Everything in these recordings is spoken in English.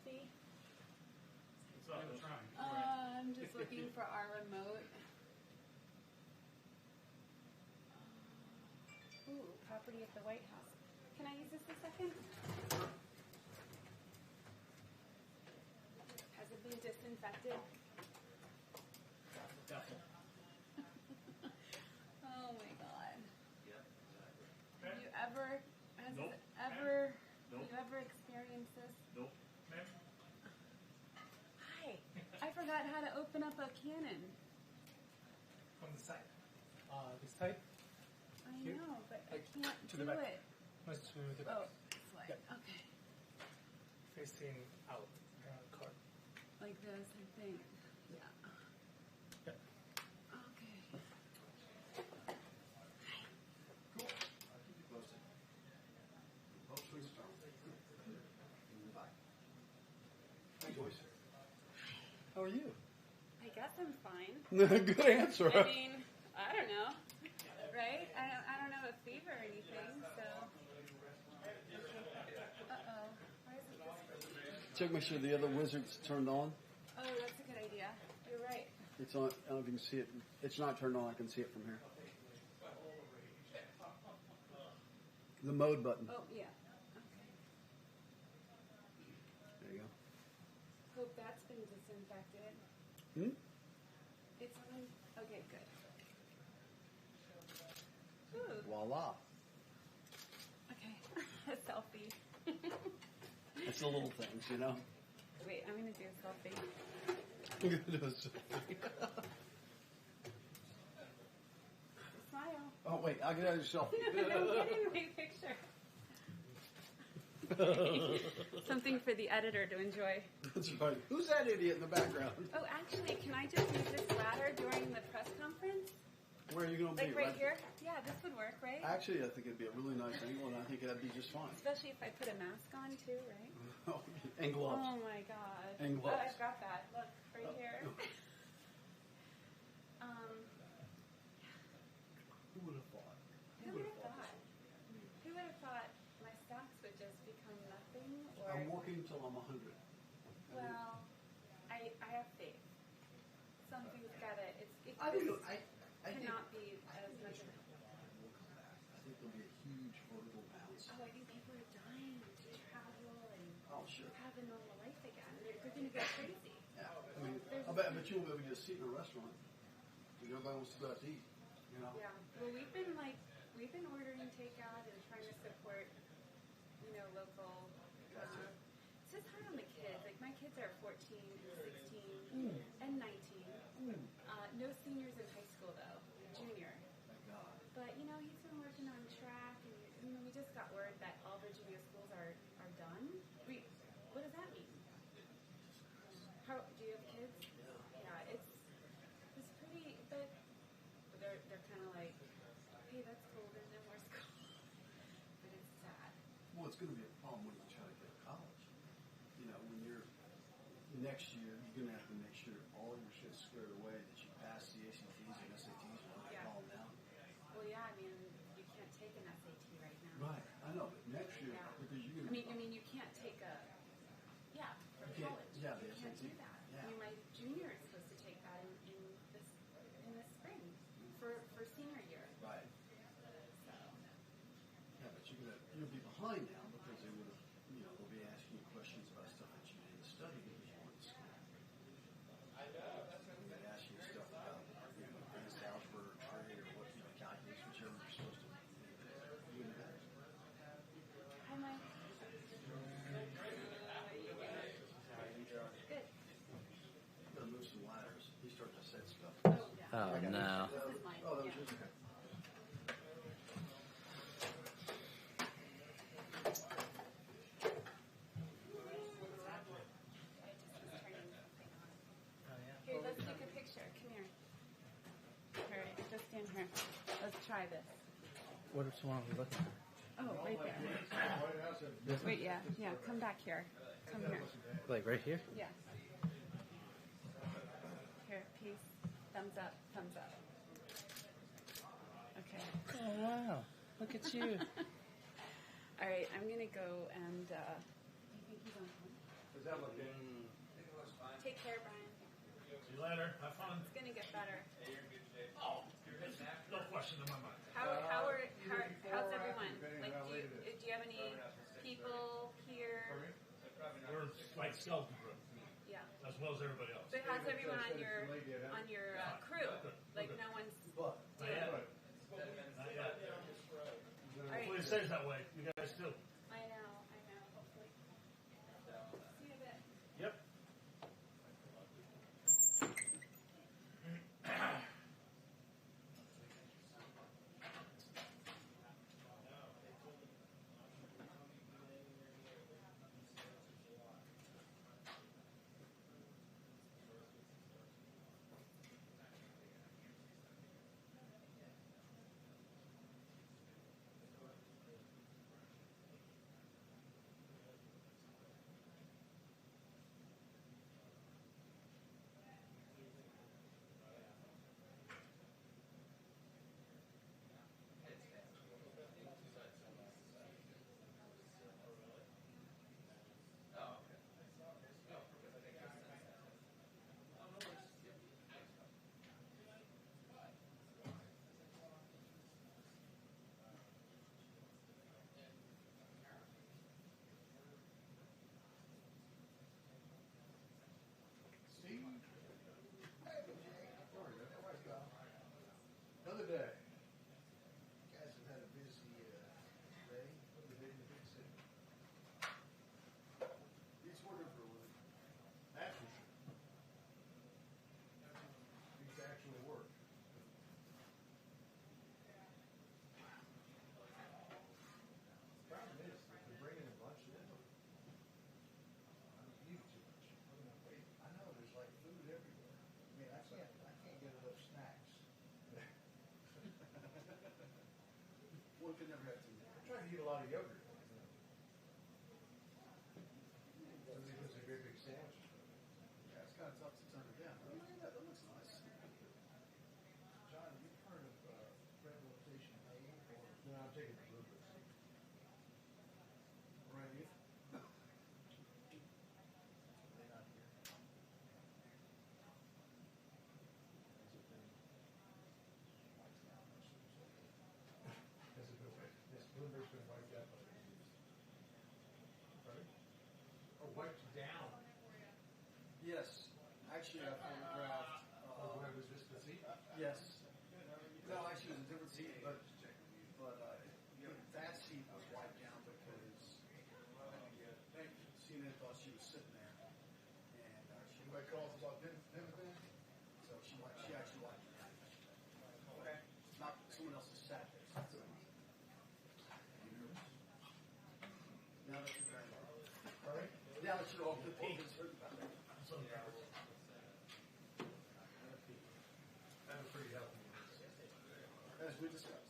selfie? It's not trying. I'm just looking for our remote. Ooh, property at the White House. Can I use this a second? Has it been disinfected? Definitely. Oh my God. Okay. Have you ever, Nope. Nope. you ever experienced this? Nope. Ma'am? Hi. I forgot how to open up a Canon. From the side. This side? I Here? know, but I Like, can't to do the back. it. No, to the back. Oh, this way. Yeah. Okay. Facing out. Card. Like this, I think. Yeah. Yeah. Okay. Cool. I'll keep you posted. Hopefully strong. Bye. Hi, Joyce. How are you? I guess I'm fine. Good answer. I mean, I don't know. Right? I don't have a fever or anything, so. Uh-oh. Why is it this? Check make sure the other wizard's turned on. Oh, that's a good idea. You're right. It's on. I don't know if you can see it. It's not turned on. I can see it from here. The mode button. Oh, yeah. Okay. There you go. Hope that's been disinfected. Hmm? It's on. Okay, good. Ooh. Voila. Okay. A selfie. It's the little things, you know. Wait, I'm going to do a selfie. I'm gonna do a selfie. Smile. Oh wait, I'll get out your selfie. No, get in my picture. Something for the editor to enjoy. That's right. Who's that idiot in the background? Oh, actually, can I just use this ladder during the press conference? Where are you going to be? Like right here? Yeah, this would work, right? Actually, I think it'd be a really nice angle, and I think that'd be just fine. Especially if I put a mask on too, right? And gloves. Oh my God. And Oh, gloves. I've got that. Look, right here. Who would have thought? Who would have thought? Who would have thought my stocks would just become nothing? Or I'm working till I'm 100. well, I have faith. Something's gotta. It I think cannot be as much. I think there'll be a huge vertical bounce. Oh, I think people are dying to travel and Oh, sure. have a normal life again. They're going to go crazy. Yeah. I mean, I bet you won't be able to get a seat in a restaurant. Because everybody wants to go out to eat. You know? Yeah. Well, we've been ordering takeout and trying to support, local. It's just hard on the kids. Like my kids are 14, 16, and 19. No seniors in high school though. Junior. Thank God. But he's been working on track, and we just got word that all Virginia schools are done. What does that mean? How do you have kids? Yeah, it's pretty, but they're kind of like, hey, that's cool. There's no more school, but it's sad. Well, it's going to be a problem when you try to go to college. When you're next year, you're going to have to make sure all your shit's squared away, that you pass the ACTs and SATs and Yeah. all down. Well, yeah, I mean, you can't take an SAT right now. Right, I know, but next year, Yeah. because you're going to... I mean, you can't take for You can't- college. yeah, the you can't SAT. do that. Yeah. I mean, my junior is supposed to take that in the spring for senior year. Right. So, Yeah, but you'll be behind now because they would have, they'll be asking you questions about stuff that you didn't study because you went to school. They ask you stuff about, advanced algebra or trade or what calculus, whichever you're supposed to do in that. hi, Mike. Good. I'm going to move some ladders. He's starting to set stuff. Oh, yeah. Oh, no. This is mine. Oh, that was Yeah. yours? Okay. Here, let's take a picture. Come here. All right, just stand here. Let's try this. What one are we looking at? Oh, right there. Wait, yeah. Come back here. Come here. Like right here? Yeah. Here, peace. Thumbs up. Thumbs up. Okay. Oh, wow. Look at you. All right, I'm gonna go and. You think he's on phone? Is that okay? Take care, Brian. See you later. Have fun. It's gonna get better. Oh, no question in my mind. How's everyone? Like, do you have any people here? We're like skeleton crew, Yeah. as well as everybody else. But how's everyone on your crew? Like, no one's Not doing. yet. But Not yet. All right. Hopefully it stays that way. You guys too. I know. Hopefully. See you in a bit. Yep. Steve? Hey, how are you? How are you, pal? Another day. You guys have had a busy day. Another day in the big city. It's working for a living. That's for sure. It's actually work. Problem is, they're bringing a bunch in. I don't eat too much. I know there's like food everywhere. I mean, I can't get enough snacks. One can never have too many. I'm trying to eat a lot of yogurt. Somebody puts a great big sandwich. Yeah, it's kind of tough to turn it down. Oh, look at that. That looks nice. John, you've heard of rehabilitation A or? No, I'm taking the blueberries. Right. They're not here. This bluebird's been wiped out by the disease. Pardon? Or wiped down. Yes. Actually, I photographed. Was this the seat? Yes. No, actually, it was a different seat, but that seat was wiped down because Cena thought she was sitting there, and she calls us off Dividend, so she actually wiped it down. Okay. Not someone else has sat there. So now that you're very well. All right. Now that you're all concerned about it. that was pretty healthy. As we discussed.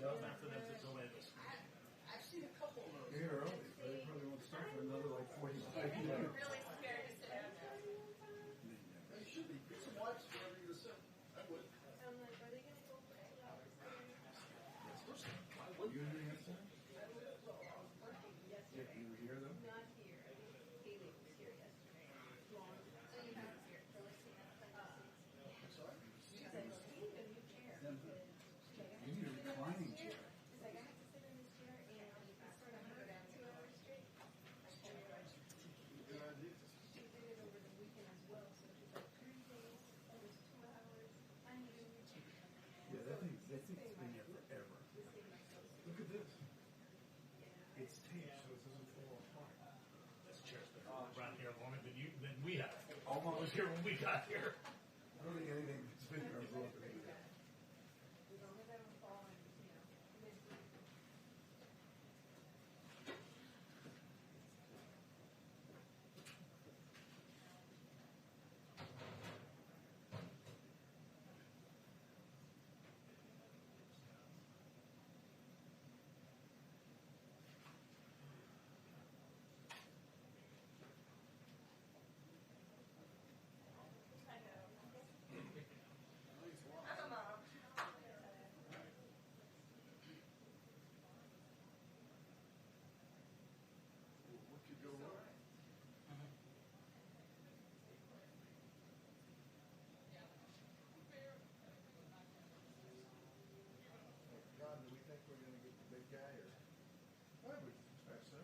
After them to delay this. I've seen a couple of those. Here early. They probably won't start for another like 45 minutes. Really scared to sit down. They should be. Get some wipes wherever you sit. I would. I'm like, are they gonna go for 8 hours? You doing it, sir? Yeah, you were here though? Not here. I think Haley was here yesterday. Long. So you have here. Sorry? She's like, we need a new chair. You need a reclining chair. She's like, I have to sit in this chair and you can sort of go down 2 hours straight. Good idea. She did it over the weekend as well, so she's like 3 days, it was 2 hours. I need a new chair. Yeah, that thing's been here forever. Look at this. It's tape, so it doesn't fall apart. This chair's been around here longer than we have. Almost was here when we got here. I don't think anything that's been here broken either. As long as I don't fall and, mid I know. guy or? I would expect so.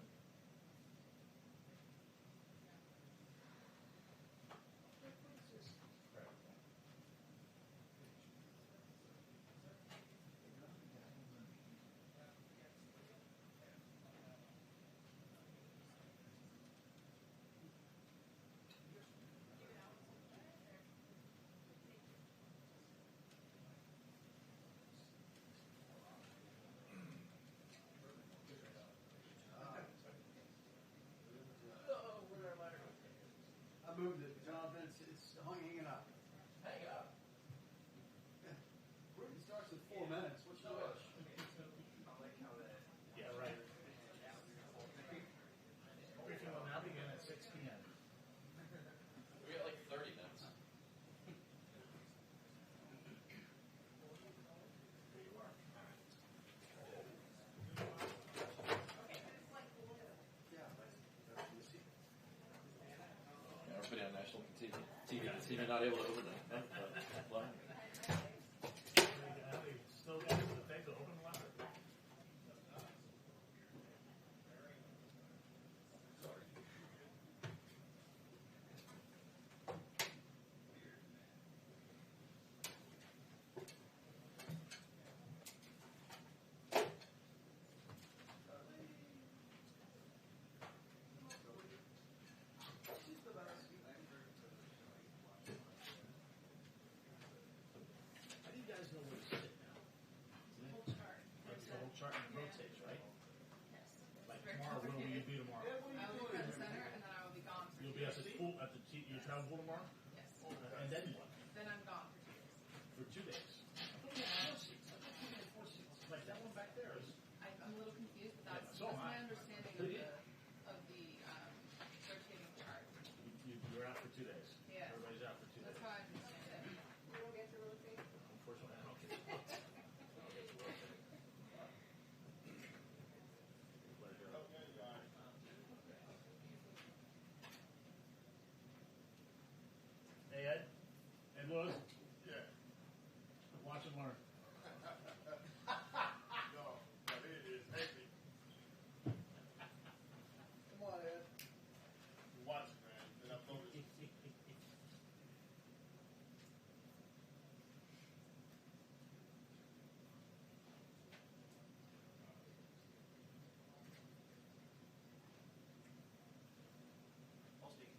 I moved it, Jonathan. It's hanging up. Hang up. Yeah. It starts in 4 minutes. What's your rush? Yeah, right. Briefing will now begin at 6 p.m. We got like 30 minutes. Everybody on national TV not able to open it. They still got the thing to open the ladder. How do you guys know where to sit now? The whole chart. The whole chart rotates, right? Yes. Like tomorrow, where will you be tomorrow? I will be at the center, and then I will be gone for You'll 2 be days. at the pool, at the your travel pool tomorrow? Yes. And then what? Then I'm gone for 2 days. For 2 days? Like that one back there is. I'm a little confused, but that's, Yeah, so that's am my I. understanding of the rotating chart. You're out for 2 days. Yeah. Everybody's out for 2 days. That's how I understand it. You don't get to rotate? Unfortunately, I don't get to rotate. Hey, Ed. Ed Lewis. Yeah. Watch and learn. No, it is hectic. Come on, Ed. Watch it, man. And I've noticed. I'll speak.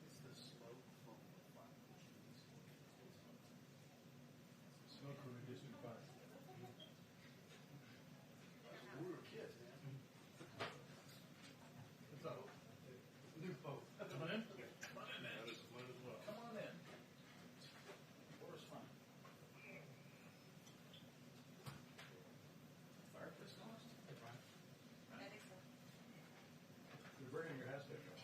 It's the smoke from the fire. Smoke from the distant fire. When we were kids, man. What's up? New boat. Come on in. Come on in, man. Come on in. Floor is fine. Fireplace lost. Hey, Brian. I think so. You're burning your house there, Joe.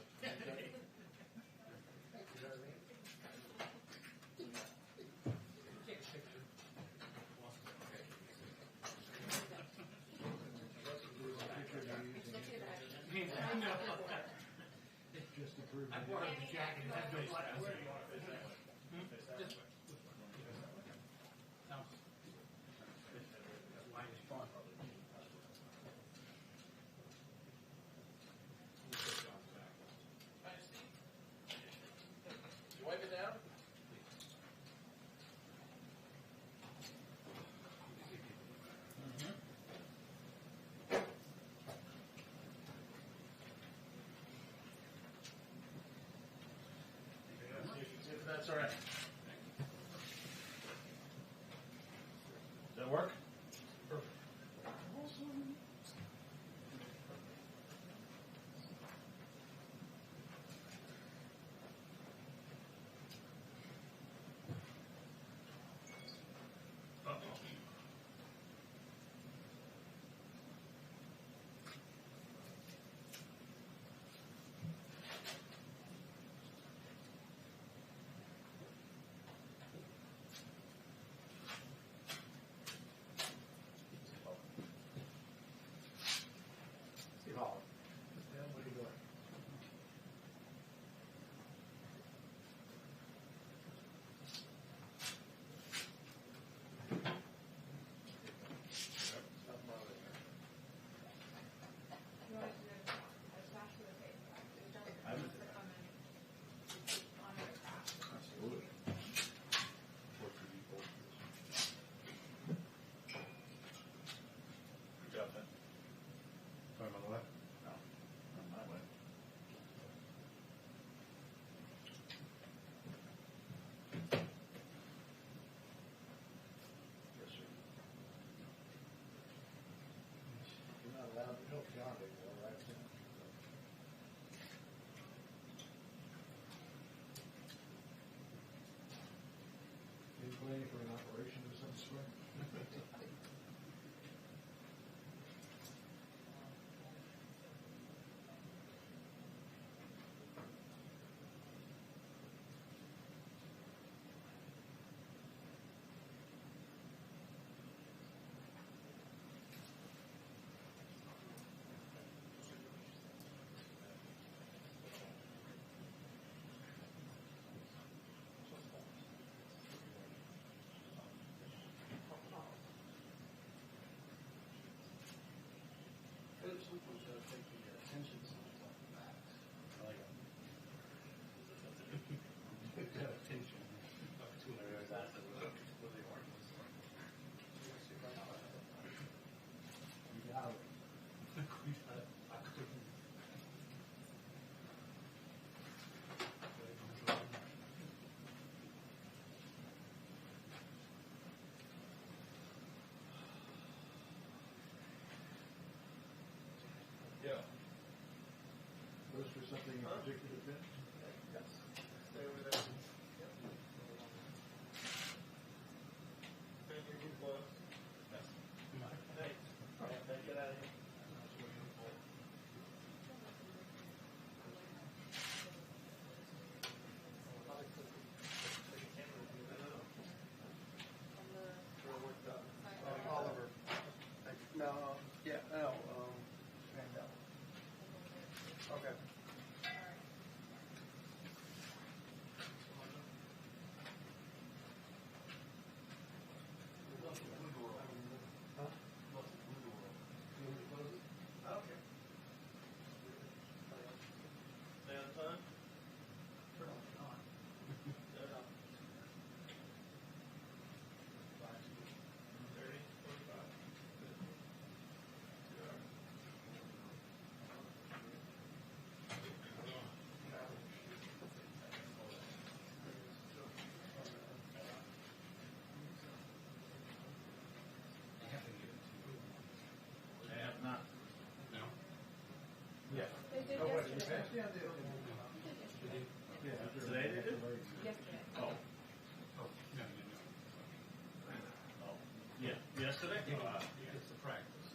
Just to prove I it. brought up the jacket. Where do you want to face that way? This way. Now, line is fine. Hi, Steve. You wipe it down? That's all right. Does that work? Perfect. Uh-oh. Steve Holland. Dan, what are you doing? You wanted to know, I was actually okay with that. It was done I would- to come in on the craft. Absolutely. Good job, Ben. Sorry, by the way. No, not my way. Yes, sir. You're not allowed to help John anymore, right, Tim? You planning for an operation of some sort? Philip Sleep was going to take the attention signs off the back. I like it. Attention. You got it. Yeah. Was there something in particular, Ben? Yes. Stay over there. Thank you, good boss. Yes. Thanks. Get out of here. Oliver. No, yeah, no, Mandel. Okay. Huh? Okay. Stay on time? Turn on the on. Stay on. 30, 45. I have not. No. Yeah. They did Oh, what, you yesterday. passed? Yeah, they did. Yeah. Today they did? Yesterday. Oh. Oh, yeah, yesterday? It's the practice.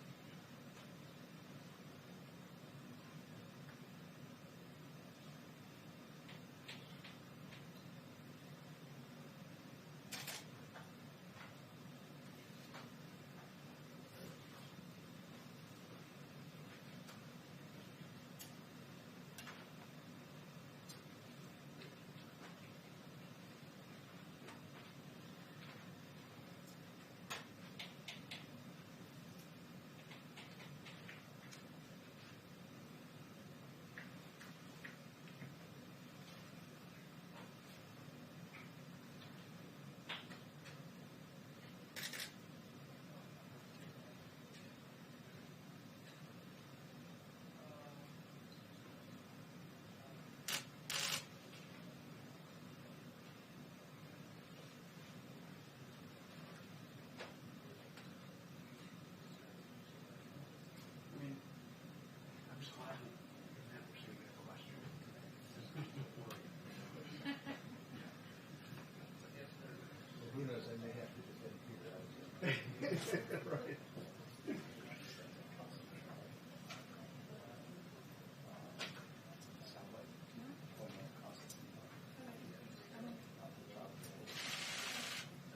Right.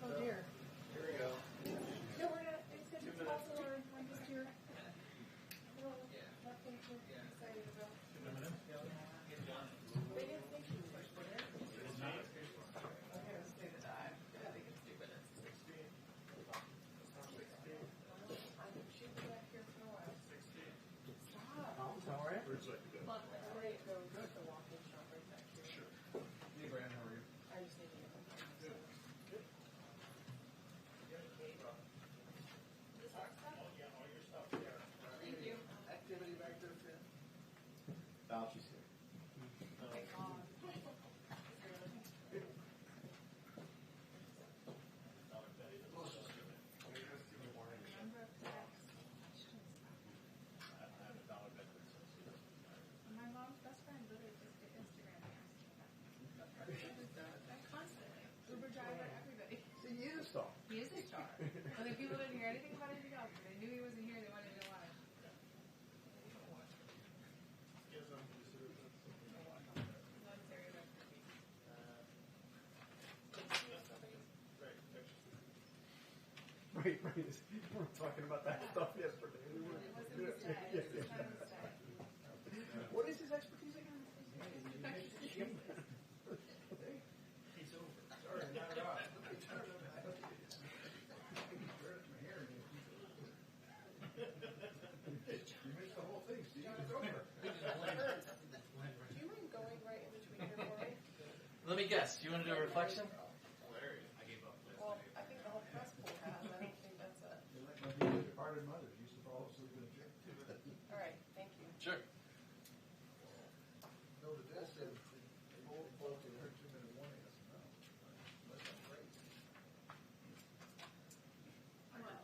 Oh dear. Here we go. No, we're not. They said it's possible. I'm just here. Little nothing to be excited about. They didn't think he was much better. I'm gonna say that I think it's 2 minutes. I'm shooting back here for a while. Stop. How are you? I'm ready to go to the walk-in shop right back here. Sure. Hey, Brandon, how are you? I just need to get my phone. Thank you. Activity back there, Finn? Fauci's here. Thank God. Number of texts. My mom's best friend literally just did Instagram and asked me that. Constantly. Uber driver, everybody. He is a star. He is a star. I think people didn't hear anything about anything else. They knew he wasn't here. They wanted to know why. Not his area of expertise. Right. We were talking about that stuff yesterday. It wasn't his day. It was kind of his day. What is his expertise again? He's over. Sorry, not at all. You missed the whole thing, Steve. It's over. Do you mind going right in between here for me? Let me guess. You want to do a reflection? Well, I think the whole press pool has. I don't think that's it. My departed mothers used to fall asleep in a chair. All right. Thank you. Sure. No, but this is, the old folks that heard 2-minute warning, I said, no. That's not great. Well,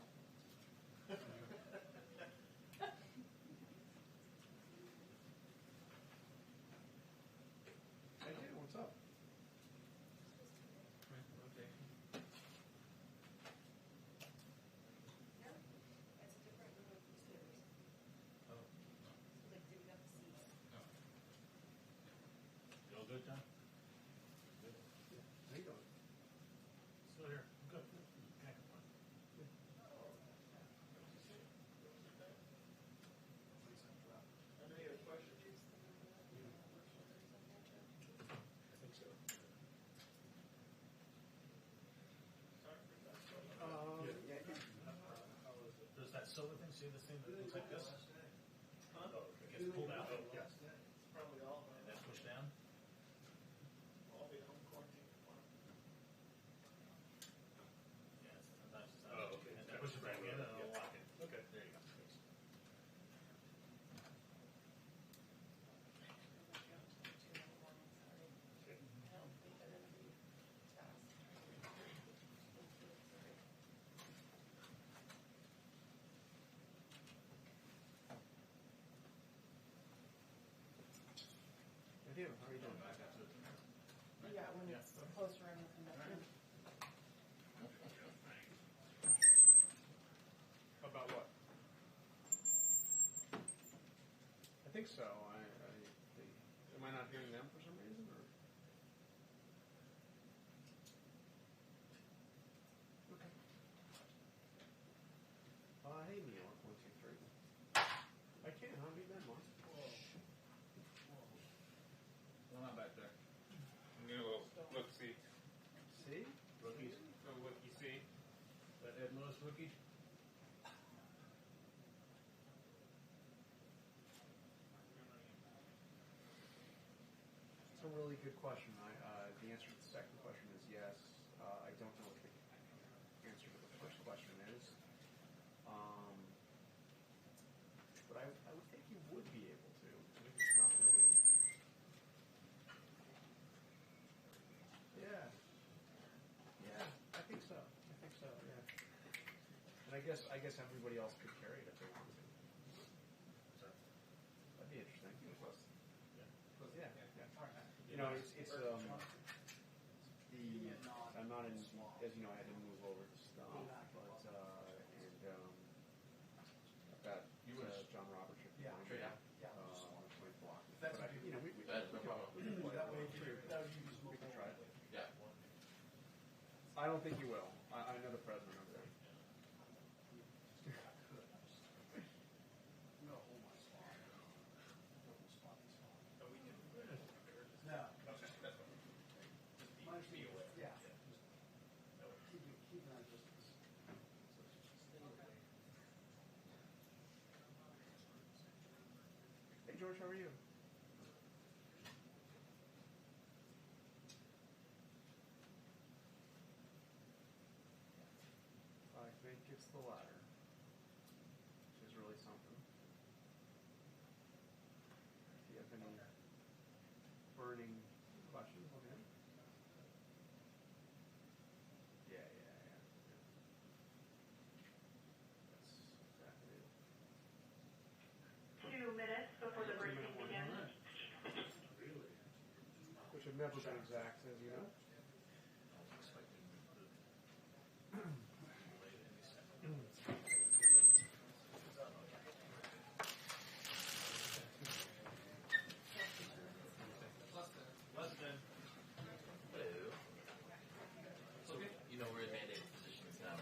Hey, dude, what's up? no, it's a different room of stairs. Oh. Like digging up the seats. You all good, John? Good. How you doing? Still here. Good. Can't complain. Any other questions? I think so. Yeah. Does that silver thing, see this thing that looks like this? Oh, it gets pulled out. Yes. It's probably all, And then pushed down? all the home quarantine. Yeah, sometimes it's not. Oh, okay. And then push it back in and it'll lock it. Okay, there you go. Thanks. I do. How are you doing? Yeah, when it's closer in with the bedroom. About what? I think so. Am I not hearing them for some reason, or? Okay. Hey, Neil. 1, 2, 3. I can. I'll be that one. Well, not back there. I'm gonna look see. See? Rookies. Go look you see. That Ed Lewis rookie? It's a really good question. The answer to the second question is yes. I don't know what the answer to the first question is. But I would think you would be able to. I think it's not really. Yeah. Yeah, I think so. Yeah. And I guess everybody else could carry it if they wanted to. That'd be interesting. Yeah. You know, it's I'm not in, as you know, I had to move over to stuff, but and I don't think you will. I know the president over there. Hey George, how are you? I think it's the latter, which is really something. Do you have any burning questions on him? Yeah. That's exactly it. 2 minutes before the briefing begins. Which have never been exact, as you know. So, you know, we're in mandated positions now.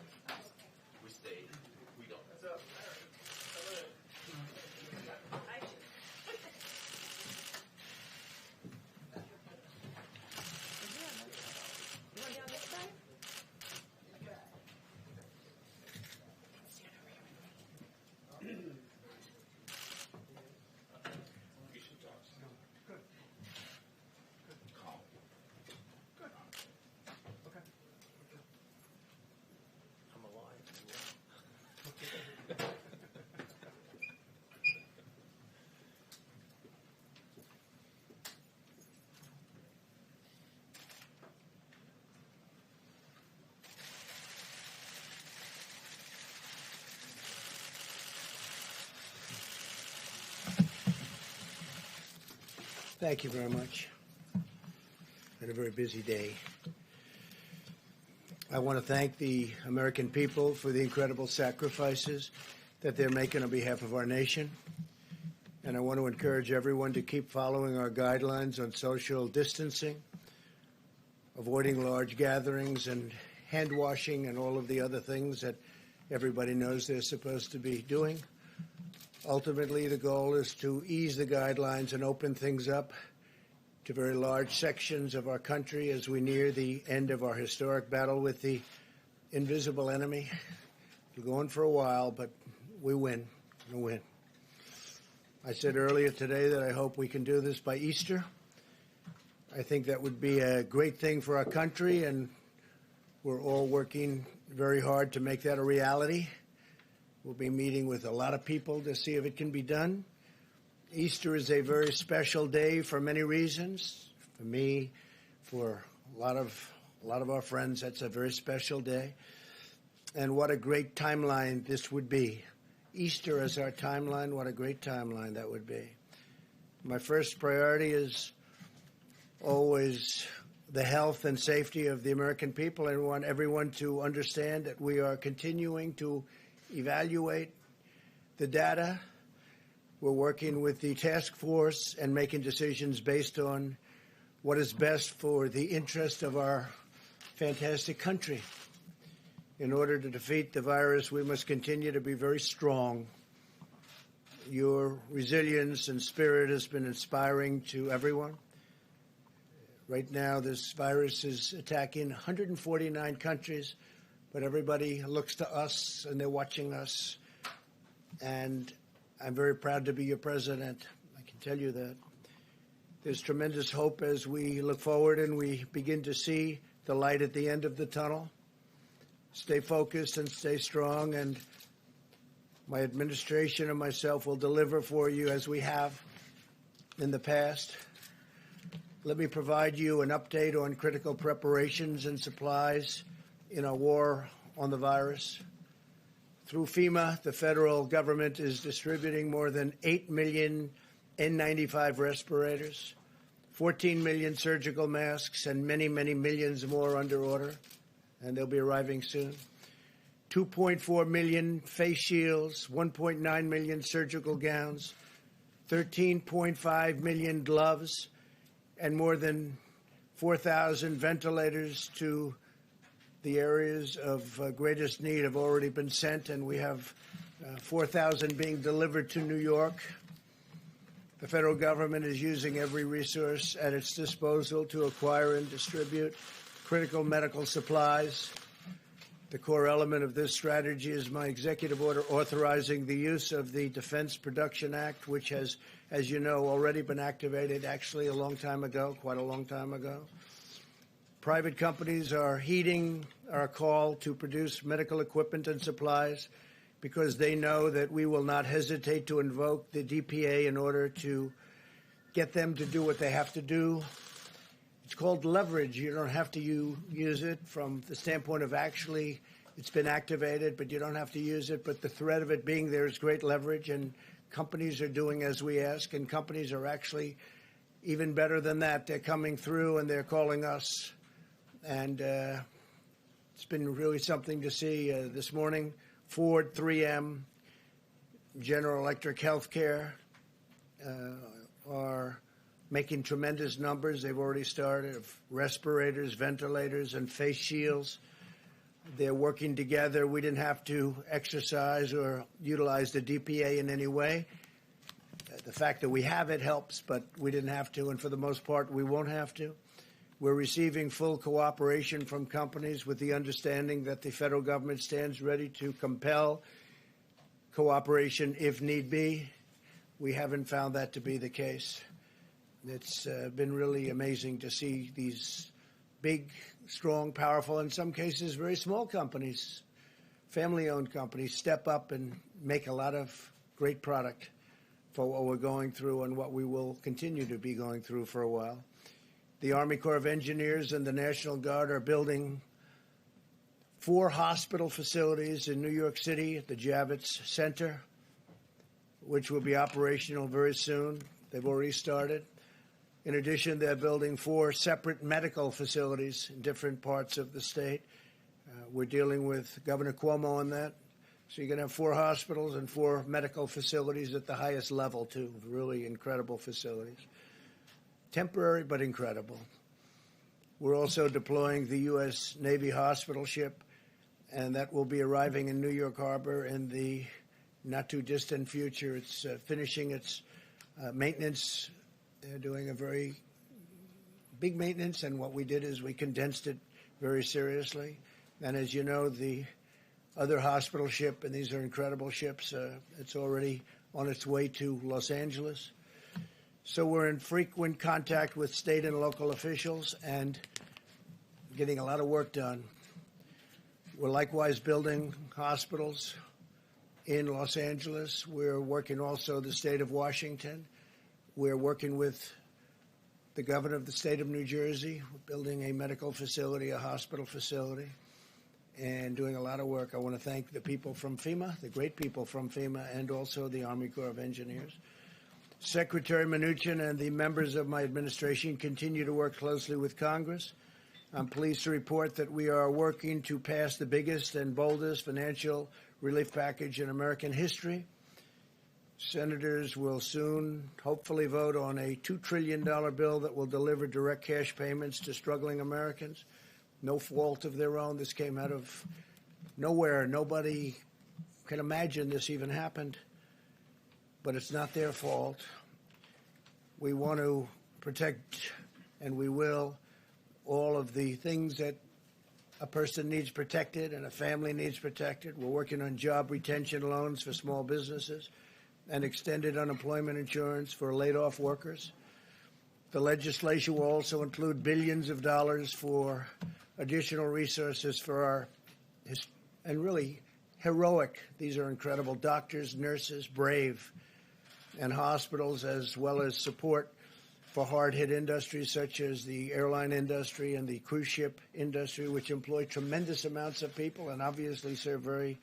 We stay. We don't. You want down this side? We should talk. Good. Calm. Good. Okay. I'm alive. Thank you very much. Been a very busy day. I want to thank the American people for the incredible sacrifices that they're making on behalf of our nation. And I want to encourage everyone to keep following our guidelines on social distancing, avoiding large gatherings and hand washing and all of the other things that everybody knows they're supposed to be doing. Ultimately, the goal is to ease the guidelines and open things up to very large sections of our country as we near the end of our historic battle with the invisible enemy. We're going for a while, but we win. We win. I said earlier today that I hope we can do this by Easter. I think that would be a great thing for our country, and we're all working very hard to make that a reality. We'll be meeting with a lot of people to see if it can be done. Easter is a very special day for many reasons. For me, for a lot of our friends, that's a very special day. And what a great timeline this would be. Easter as our timeline, what a great timeline that would be. My first priority is always the health and safety of the American people. I want everyone to understand that we are continuing to evaluate the data. We're working with the task force and making decisions based on what is best for the interest of our fantastic country. In order to defeat the virus, we must continue to be very strong. Your resilience and spirit has been inspiring to everyone. Right now, this virus is attacking 149 countries. But everybody looks to us, and they're watching us. And I'm very proud to be your president. I can tell you that. There's tremendous hope as we look forward and we begin to see the light at the end of the tunnel. Stay focused and stay strong. And my administration and myself will deliver for you as we have in the past. Let me provide you an update on critical preparations and supplies in our war on the virus. Through FEMA, the federal government is distributing more than 8 million N95 respirators, 14 million surgical masks, and many, many millions more under order, and they'll be arriving soon. 2.4 million face shields, 1.9 million surgical gowns, 13.5 million gloves, and more than 4,000 ventilators to The areas of greatest need have already been sent, and we have 4,000 being delivered to New York. The federal government is using every resource at its disposal to acquire and distribute critical medical supplies. The core element of this strategy is my executive order authorizing the use of the Defense Production Act, which has, as you know, already been activated actually a long time ago, quite a long time ago. Private companies are heeding our call to produce medical equipment and supplies because they know that we will not hesitate to invoke the DPA in order to get them to do what they have to do. It's called leverage. You don't have to use it from the standpoint of actually it's been activated, but you don't have to use it. But the threat of it being there is great leverage, and companies are doing as we ask, and companies are actually even better than that. They're coming through, and they're calling us. And it's been really something to see this morning. Ford, 3M, General Electric Healthcare are making tremendous numbers. They've already started of respirators, ventilators, and face shields. They're working together. We didn't have to exercise or utilize the DPA in any way. The fact that we have it helps, but we didn't have to, and for the most part, we won't have to. We're receiving full cooperation from companies with the understanding that the federal government stands ready to compel cooperation if need be. We haven't found that to be the case. It's been really amazing to see these big, strong, powerful, in some cases very small companies, family-owned companies, step up and make a lot of great product for what we're going through and what we will continue to be going through for a while. The Army Corps of Engineers and the National Guard are building 4 hospital facilities in New York City at the Javits Center, which will be operational very soon. They've already started. In addition, they're building 4 separate medical facilities in different parts of the state. We're dealing with Governor Cuomo on that. So you're going to have 4 hospitals and 4 medical facilities at the highest level, too. Really incredible facilities. Temporary, but incredible. We're also deploying the U.S. Navy hospital ship, and that will be arriving in New York Harbor in the not-too-distant future. It's finishing its maintenance. They're doing a very big maintenance, and what we did is we condensed it very seriously. And as you know, the other hospital ship, and these are incredible ships, it's already on its way to Los Angeles. So we're in frequent contact with state and local officials and getting a lot of work done. We're likewise building hospitals in Los Angeles. We're working also the state of Washington. We're working with the governor of the state of New Jersey. We're building a medical facility, a hospital facility, and doing a lot of work. I want to thank the people from FEMA, the great people from FEMA, and also the Army Corps of Engineers. Secretary Mnuchin and the members of my administration continue to work closely with Congress. I'm pleased to report that we are working to pass the biggest and boldest financial relief package in American history. Senators will soon hopefully vote on a $2 trillion bill that will deliver direct cash payments to struggling Americans. No fault of their own. This came out of nowhere. Nobody can imagine this even happened. But it's not their fault. We want to protect, and we will, all of the things that a person needs protected and a family needs protected. We're working on job retention loans for small businesses and extended unemployment insurance for laid-off workers. The legislation will also include billions of dollars for additional resources for our, and really heroic, these are incredible, doctors, nurses, brave, and hospitals, as well as support for hard-hit industries such as the airline industry and the cruise ship industry, which employ tremendous amounts of people and obviously serve very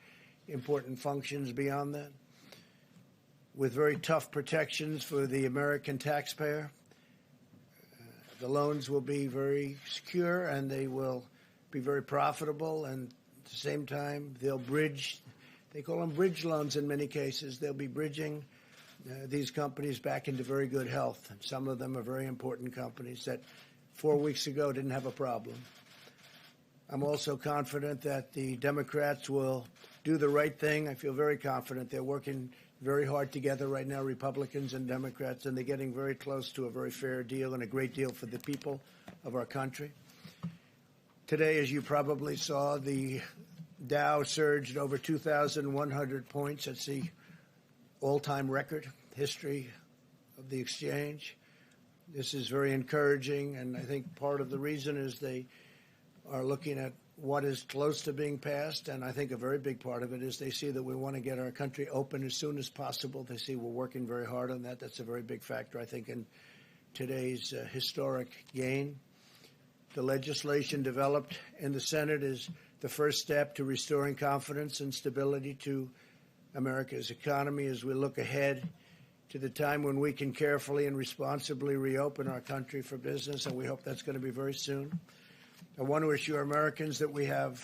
important functions beyond that, with very tough protections for the American taxpayer. The loans will be very secure and they will be very profitable, and at the same time they'll bridge, they call them bridge loans in many cases. They'll be bridging these companies back into very good health. And some of them are very important companies that 4 weeks ago didn't have a problem. I'm also confident that the Democrats will do the right thing. I feel very confident. They're working very hard together right now, Republicans and Democrats, and they're getting very close to a very fair deal and a great deal for the people of our country. Today, as you probably saw, the Dow surged over 2,100 points. That's the all-time record history of the exchange. This is very encouraging, and I think part of the reason is they are looking at what is close to being passed, and I think a very big part of it is they see that we want to get our country open as soon as possible. They see we're working very hard on that. That's a very big factor, I think, in today's historic gain. The legislation developed in the Senate is the first step to restoring confidence and stability to America's economy as we look ahead to the time when we can carefully and responsibly reopen our country for business, and we hope that's going to be very soon. I want to assure Americans that we have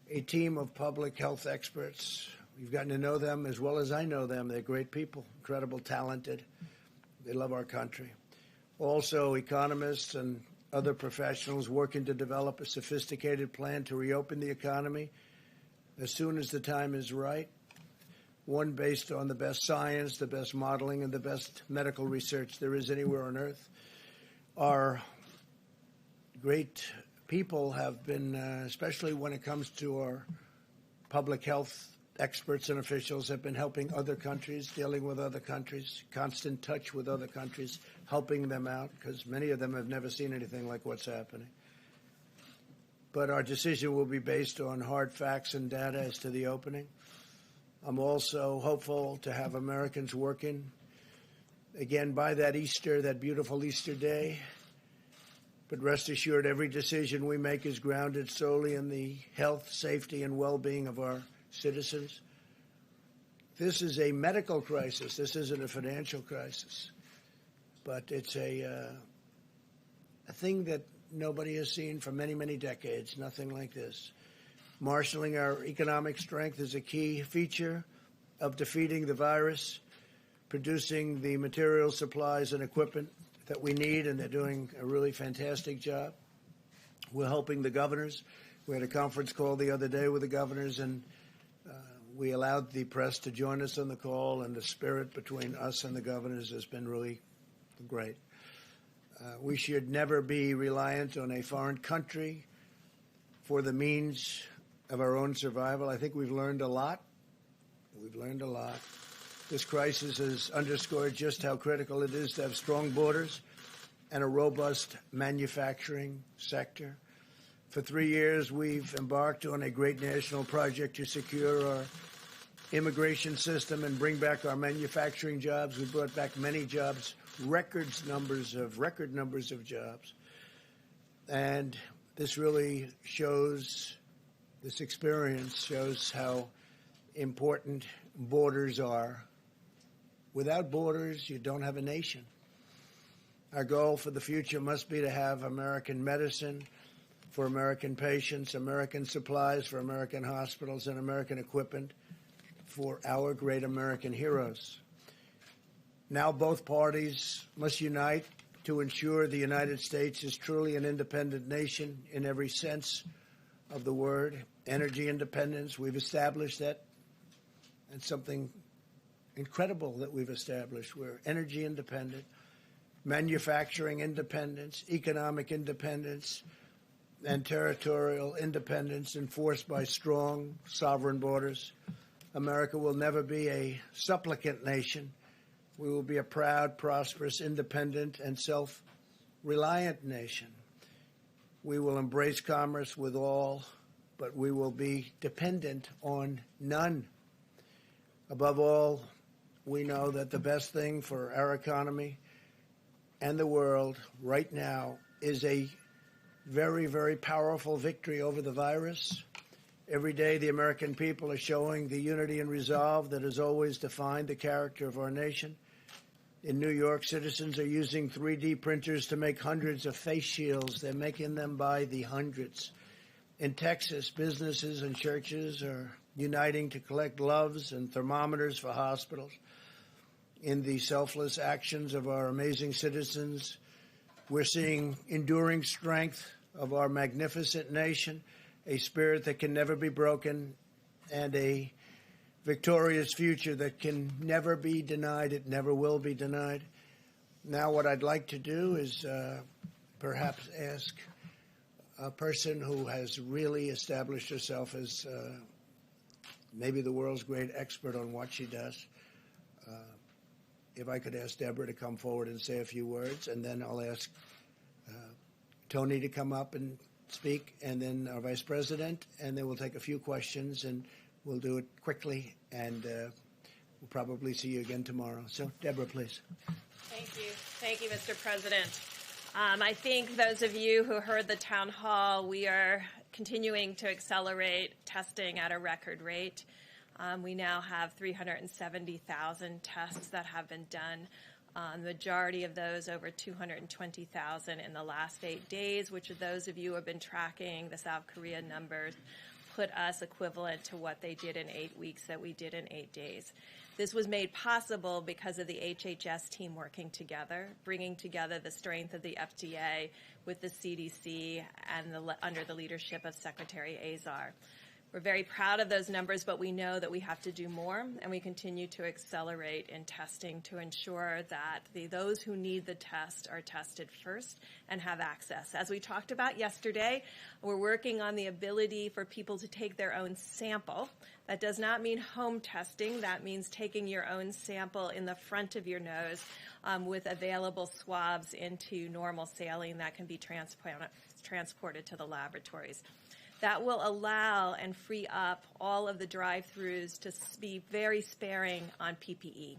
a team of public health experts. We've gotten to know them as well as I know them. They're great people, incredible, talented. They love our country. Also, economists and other professionals working to develop a sophisticated plan to reopen the economy as soon as the time is right, one based on the best science, the best modeling, and the best medical research there is anywhere on earth. Our great people have been, especially when it comes to our public health experts and officials, have been helping other countries, dealing with other countries, constant touch with other countries, helping them out, because many of them have never seen anything like what's happening. But our decision will be based on hard facts and data as to the opening. I'm also hopeful to have Americans working again by that Easter, that beautiful Easter day. But rest assured, every decision we make is grounded solely in the health, safety, and well-being of our citizens. This is a medical crisis. This isn't a financial crisis. But it's a thing that nobody has seen for many, many decades, nothing like this. Marshaling our economic strength is a key feature of defeating the virus, producing the material supplies and equipment that we need, and they're doing a really fantastic job. We're helping the governors. We had a conference call the other day with the governors, and we allowed the press to join us on the call, and the spirit between us and the governors has been really great. We should never be reliant on a foreign country for the means of our own survival. I think we've learned a lot. We've learned a lot. This crisis has underscored just how critical it is to have strong borders and a robust manufacturing sector. For 3 years, we've embarked on a great national project to secure our immigration system and bring back our manufacturing jobs. We brought back many jobs, record numbers of jobs. And this really shows, this experience shows how important borders are. Without borders, you don't have a nation. Our goal for the future must be to have American medicine for American patients, American supplies for American hospitals, and American equipment for our great American heroes. Now both parties must unite to ensure the United States is truly an independent nation in every sense of the word. Energy independence, we've established that. And something incredible that we've established. We're energy independent, manufacturing independence, economic independence, and territorial independence enforced by strong sovereign borders. America will never be a supplicant nation. We will be a proud, prosperous, independent, and self-reliant nation. We will embrace commerce with all, but we will be dependent on none. Above all, we know that the best thing for our economy and the world right now is a very, very powerful victory over the virus. Every day, the American people are showing the unity and resolve that has always defined the character of our nation. In New York, citizens are using 3D printers to make hundreds of face shields. They're making them by the hundreds. In Texas, businesses and churches are uniting to collect gloves and thermometers for hospitals. In the selfless actions of our amazing citizens, we're seeing enduring strength of our magnificent nation, a spirit that can never be broken, and a victorious future that can never be denied. It never will be denied. Now what I'd like to do is perhaps ask a person who has really established herself as maybe the world's great expert on what she does. If I could ask Deborah to come forward and say a few words, and then I'll ask Tony to come up and speak, and then our Vice President, and then we'll take a few questions, and we'll do it quickly, and we'll probably see you again tomorrow. So, Deborah, please. Thank you. Thank you, Mr. President. I think those of you who heard the town hall, we are continuing to accelerate testing at a record rate. We now have 370,000 tests that have been done. The majority of those, over 220,000 in the last 8 days, which of those of you who have been tracking the South Korea numbers put us equivalent to what they did in 8 weeks that we did in 8 days. This was made possible because of the HHS team working together, bringing together the strength of the FDA with the CDC and under the leadership of Secretary Azar. We're very proud of those numbers, but we know that we have to do more, and we continue to accelerate in testing to ensure that those who need the test are tested first and have access. As we talked about yesterday, we're working on the ability for people to take their own sample. That does not mean home testing. That means taking your own sample in the front of your nose with available swabs into normal saline that can be transported to the laboratories. That will allow and free up all of the drive-thrus to be very sparing on PPE,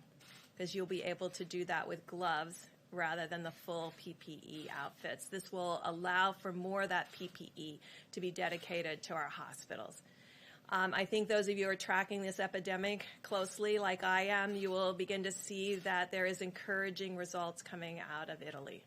because you'll be able to do that with gloves rather than the full PPE outfits. This will allow for more of that PPE to be dedicated to our hospitals. I think those of you who are tracking this epidemic closely, like I am, you will begin to see that there is encouraging results coming out of Italy.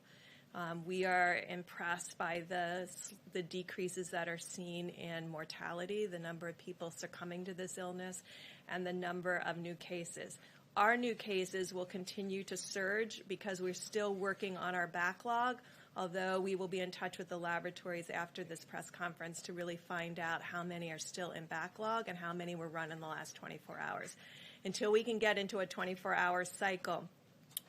We are impressed by the decreases that are seen in mortality, the number of people succumbing to this illness, and the number of new cases. Our new cases will continue to surge because we're still working on our backlog, although we will be in touch with the laboratories after this press conference to really find out how many are still in backlog and how many were run in the last 24 hours. Until we can get into a 24-hour cycle,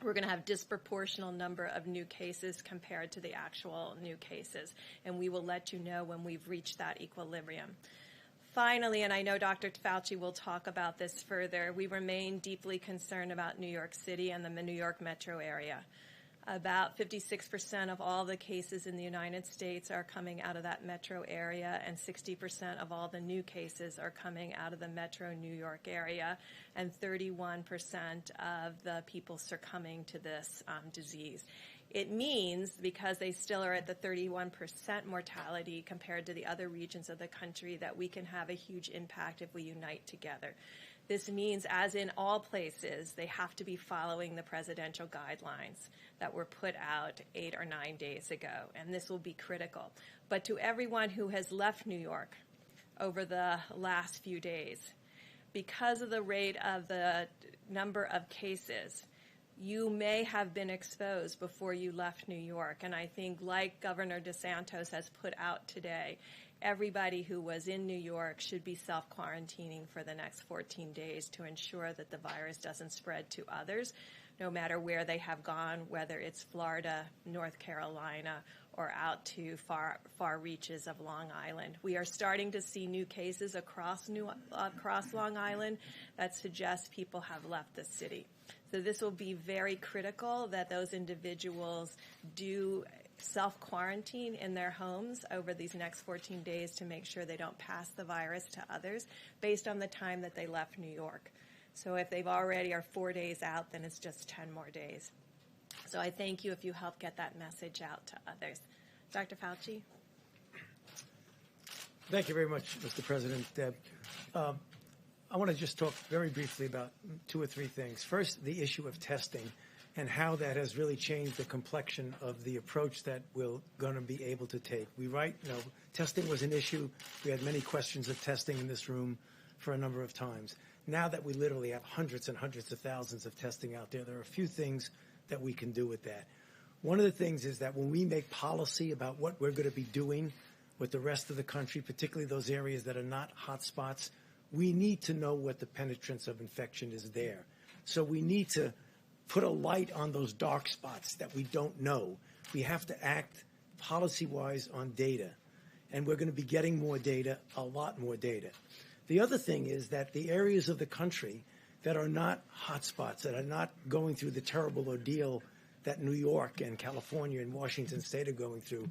we're going to have disproportional number of new cases compared to the actual new cases, and we will let you know when we've reached that equilibrium. Finally, and I know Dr. Fauci will talk about this further, we remain deeply concerned about New York City and the New York metro area. About 56% of all the cases in the United States are coming out of that metro area, and 60% of all the new cases are coming out of the metro New York area, and 31% of the people succumbing to this disease. It means, because they still are at the 31% mortality compared to the other regions of the country, that we can have a huge impact if we unite together. This means, as in all places, they have to be following the presidential guidelines that were put out 8 or 9 days ago, and this will be critical. But to everyone who has left New York over the last few days, because of the rate of the number of cases, you may have been exposed before you left New York. And I think, like Governor DeSantis has put out today, everybody who was in New York should be self-quarantining for the next 14 days to ensure that the virus doesn't spread to others, no matter where they have gone, whether it's Florida, North Carolina, or out to far reaches of Long Island. We are starting to see new cases across Long Island that suggest people have left the city. So this will be very critical that those individuals do self-quarantine in their homes over these next 14 days to make sure they don't pass the virus to others based on the time that they left New York. So if they've already are 4 days out, then it's just 10 more days. So I thank you if you help get that message out to others. Dr. Fauci? Thank you very much, Mr. President. Deb. I want to just talk very briefly about 2 or 3 things. First, the issue of testing and how that has really changed the complexion of the approach that we're going to be able to take. Testing was an issue. We had many questions of testing in this room for a number of times. Now that we literally have hundreds and hundreds of thousands of testing out there, there are a few things that we can do with that. One of the things is that when we make policy about what we're going to be doing with the rest of the country, particularly those areas that are not hot spots, we need to know what the penetrance of infection is there. So we need to put a light on those dark spots that we don't know. We have to act policy-wise on data, and we're going to be getting more data, a lot more data. The other thing is that the areas of the country that are not hotspots, that are not going through the terrible ordeal that New York and California and Washington State are going through,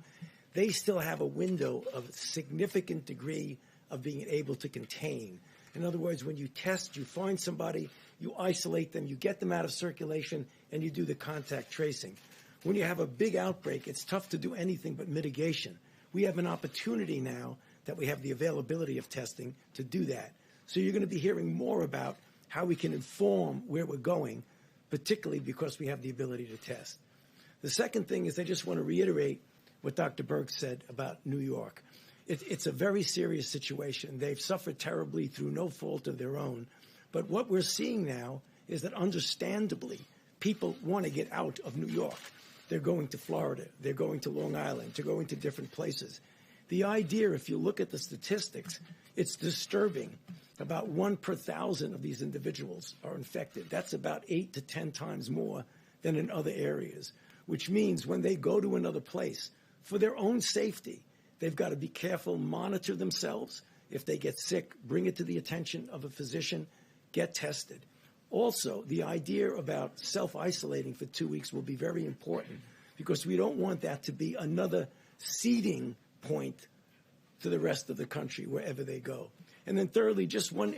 they still have a window of a significant degree of being able to contain. In other words, when you test, you find somebody, you isolate them, you get them out of circulation, and you do the contact tracing. When you have a big outbreak, it's tough to do anything but mitigation. We have an opportunity now that we have the availability of testing to do that. So you're going to be hearing more about how we can inform where we're going, particularly because we have the ability to test. The second thing is I just want to reiterate what Dr. Birx said about New York. It's a very serious situation. They've suffered terribly through no fault of their own. But what we're seeing now is that understandably, people want to get out of New York. They're going to Florida. They're going to Long Island. They're going to different places. The idea, if you look at the statistics, it's disturbing. About 1 per 1,000 of these individuals are infected. That's about 8 to 10 times more than in other areas, which means when they go to another place, for their own safety, they've got to be careful, monitor themselves. If they get sick, bring it to the attention of a physician, get tested. Also, the idea about self-isolating for 2 weeks will be very important because we don't want that to be another seeding point to the rest of the country wherever they go. And then thirdly, just one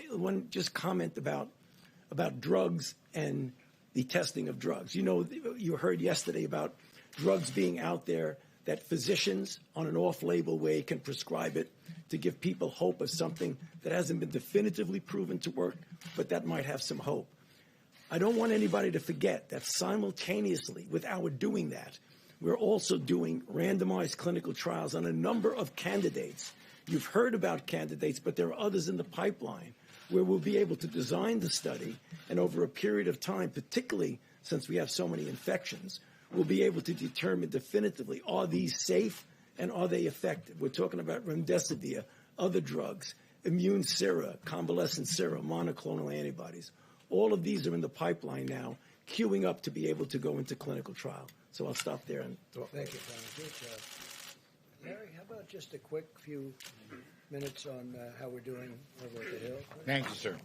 comment about drugs and the testing of drugs. You know, you heard yesterday about drugs being out there that physicians on an off-label way can prescribe it to give people hope of something that hasn't been definitively proven to work, but that might have some hope. I don't want anybody to forget that simultaneously with our doing that, we're also doing randomized clinical trials on a number of candidates. You've heard about candidates, but there are others in the pipeline where we'll be able to design the study, and over a period of time, particularly since we have so many infections, we'll be able to determine definitively, are these safe and are they effective? We're talking about remdesivir, other drugs, immune sera, convalescent sera, monoclonal antibodies. All of these are in the pipeline now, queuing up to be able to go into clinical trial. So I'll stop there and talk. Thank you, Congressman. Larry, how about just a quick few minutes on how we're doing over at the Hill? Thank you, sir.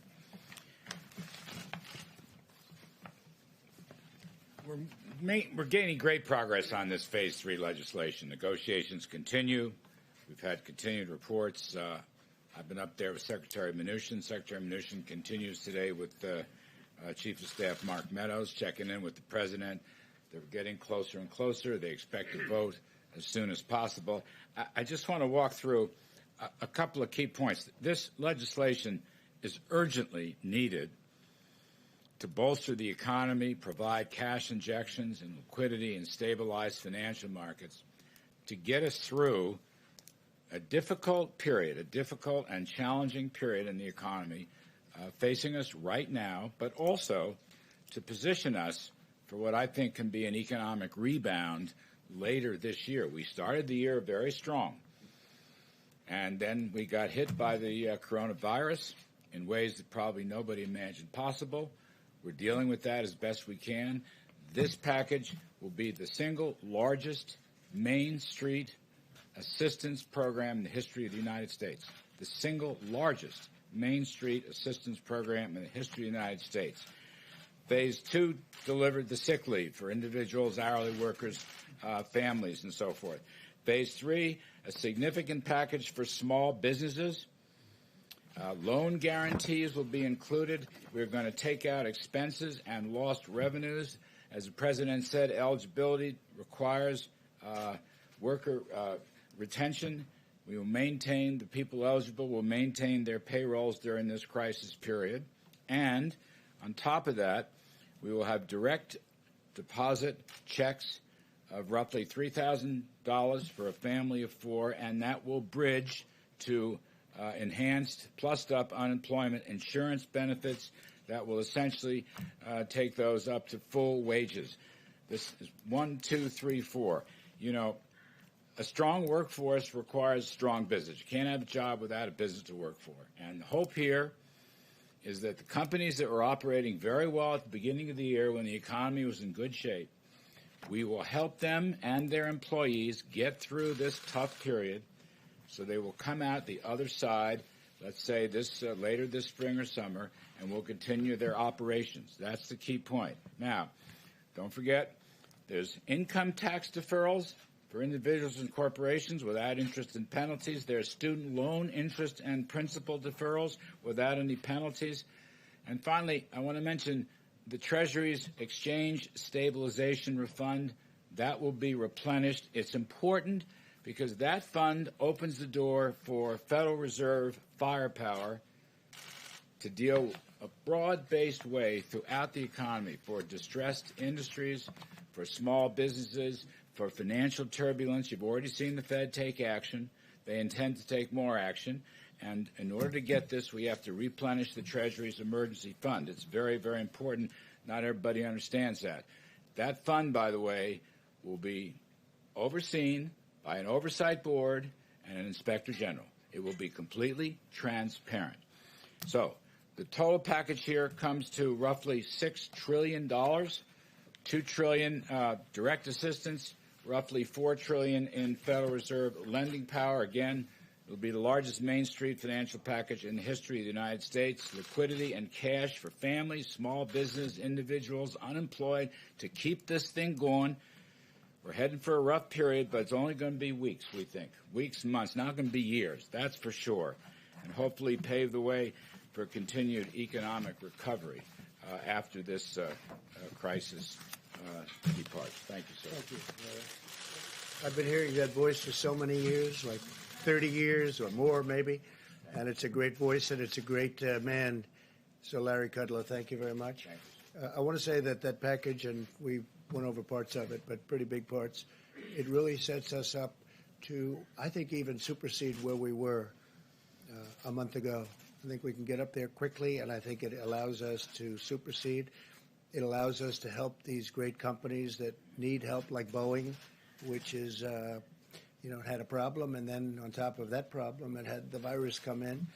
We're gaining great progress on this Phase 3 legislation. Negotiations continue. We've had continued reports. I've been up there with Secretary Mnuchin. Secretary Mnuchin continues today with Chief of Staff Mark Meadows, checking in with the President. They're getting closer and closer. They expect to vote as soon as possible. I just want to walk through a couple of key points. This legislation is urgently needed to bolster the economy, provide cash injections and liquidity, and stabilize financial markets to get us through a difficult and challenging period in the economy facing us right now, but also to position us for what I think can be an economic rebound later this year. We started the year very strong, and then we got hit by the coronavirus in ways that probably nobody imagined possible. We're dealing with that as best we can. This package will be the single largest Main Street assistance program in the history of the United States. The single largest Main Street assistance program in the history of the United States. Phase 2 delivered the sick leave for individuals, hourly workers, families, and so forth. Phase 3, a significant package for small businesses. Loan guarantees will be included. We're going to take out expenses and lost revenues. As the President said, eligibility requires worker retention. We will maintain, the people eligible will maintain their payrolls during this crisis period. And on top of that, we will have direct deposit checks of roughly $3,000 for a family of 4, and that will bridge to enhanced, plussed-up unemployment insurance benefits that will essentially take those up to full wages. This is 1, 2, 3, 4. You know, a strong workforce requires strong business. You can't have a job without a business to work for. And the hope here is that the companies that were operating very well at the beginning of the year when the economy was in good shape, we will help them and their employees get through this tough period so they will come out the other side, let's say this later this spring or summer, and will continue their operations. That's the key point. Now, don't forget, there's income tax deferrals for individuals and corporations without interest and penalties. There's student loan interest and principal deferrals without any penalties. And finally, I want to mention the Treasury's Exchange Stabilization Fund. That will be replenished. It's important because that fund opens the door for Federal Reserve firepower to deal a broad-based way throughout the economy for distressed industries, for small businesses, for financial turbulence. You've already seen the Fed take action. They intend to take more action. And in order to get this, we have to replenish the Treasury's emergency fund. It's very, very important. Not everybody understands that. That fund, by the way, will be overseen by an oversight board and an inspector general. It will be completely transparent. So the total package here comes to roughly $6 trillion, $2 trillion direct assistance, roughly $4 trillion in Federal Reserve lending power. Again, it will be the largest Main Street financial package in the history of the United States. Liquidity and cash for families, small business, individuals, unemployed, to keep this thing going. We're heading for a rough period, but it's only going to be weeks, we think. Weeks, months, not going to be years, that's for sure. And hopefully pave the way for continued economic recovery after this crisis departs. Thank you, sir. Thank you. I've been hearing that voice for so many years, like 30 years or more maybe, and it's a great voice and it's a great man. So Larry Kudlow, thank you very much. I want to say that that package, and we went over parts of it, but pretty big parts, it really sets us up to, I think, even supersede where we were a month ago. I think we can get up there quickly, and I think it allows us to supersede. It allows us to help these great companies that need help, like Boeing, which is, had a problem, and then on top of that problem, it had the virus come in.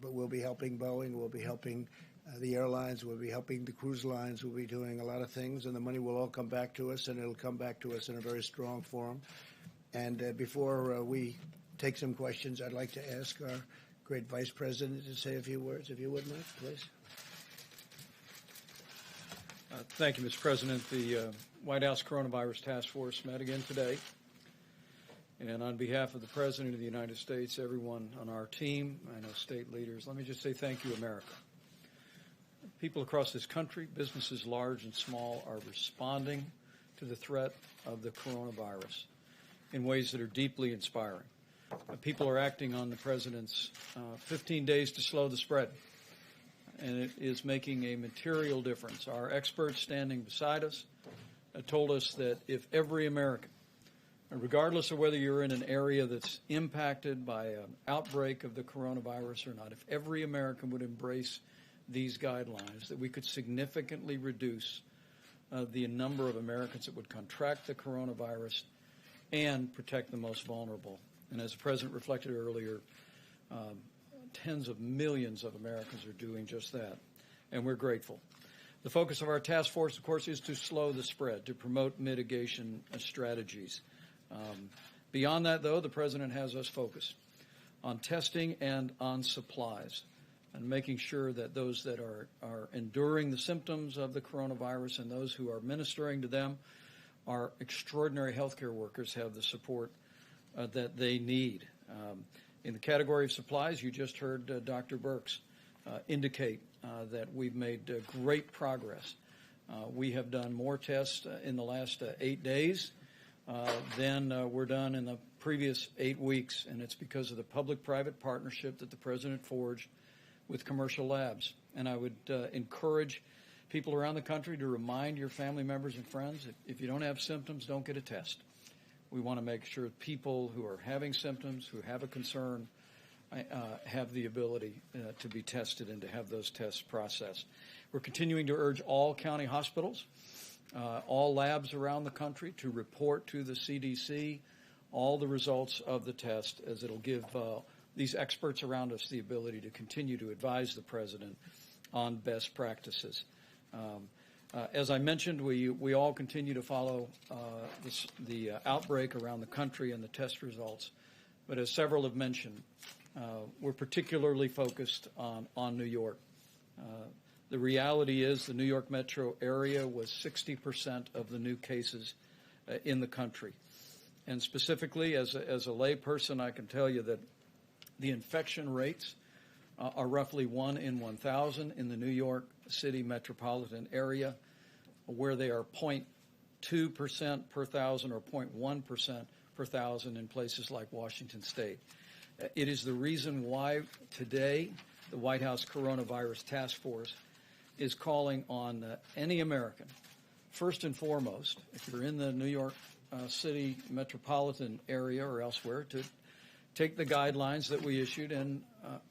But we'll be helping Boeing. We'll be helping the airlines. We'll be helping the cruise lines. We'll be doing a lot of things, and the money will all come back to us, and it'll come back to us in a very strong form. And before we take some questions, I'd like to ask our great Vice President to say a few words, if you would, Mike, please. Thank you, Mr. President. The White House Coronavirus Task Force met again today. And on behalf of the President of the United States, everyone on our team, I know state leaders, let me just say thank you, America. People across this country, businesses large and small, are responding to the threat of the coronavirus in ways that are deeply inspiring. People are acting on the President's 15 days to slow the spread, and it is making a material difference. Our experts standing beside us told us that if every American, regardless of whether you're in an area that's impacted by an outbreak of the coronavirus or not, if every American would embrace these guidelines, that we could significantly reduce the number of Americans that would contract the coronavirus and protect the most vulnerable. And as the President reflected earlier, tens of millions of Americans are doing just that, and we're grateful. The focus of our task force, of course, is to slow the spread, to promote mitigation strategies. Beyond that, though, the President has us focused on testing and on supplies and making sure that those that are enduring the symptoms of the coronavirus and those who are ministering to them, our extraordinary healthcare workers, have the support that they need. In the category of supplies, you just heard Dr. Birx indicate that we've made great progress. We have done more tests in the last 8 days than were done in the previous 8 weeks, and it's because of the public-private partnership that the President forged with commercial labs. And I would encourage people around the country to remind your family members and friends, if you don't have symptoms, don't get a test. We want to make sure people who are having symptoms, who have a concern, have the ability to be tested and to have those tests processed. We're continuing to urge all county hospitals all labs around the country to report to the CDC all the results of the test, as it'll give these experts around us the ability to continue to advise the president on best practices. As I mentioned, we all continue to follow the outbreak around the country and the test results. But as several have mentioned, we're particularly focused on New York. The reality is the New York metro area was 60% of the new cases in the country. And specifically, as a layperson, I can tell you that the infection rates are roughly 1 in 1,000 in the New York City metropolitan area, where they are 0.2% per thousand or 0.1% per thousand in places like Washington State. It is the reason why today the White House Coronavirus Task Force is calling on any American, first and foremost, if you're in the New York City metropolitan area or elsewhere, to take the guidelines that we issued and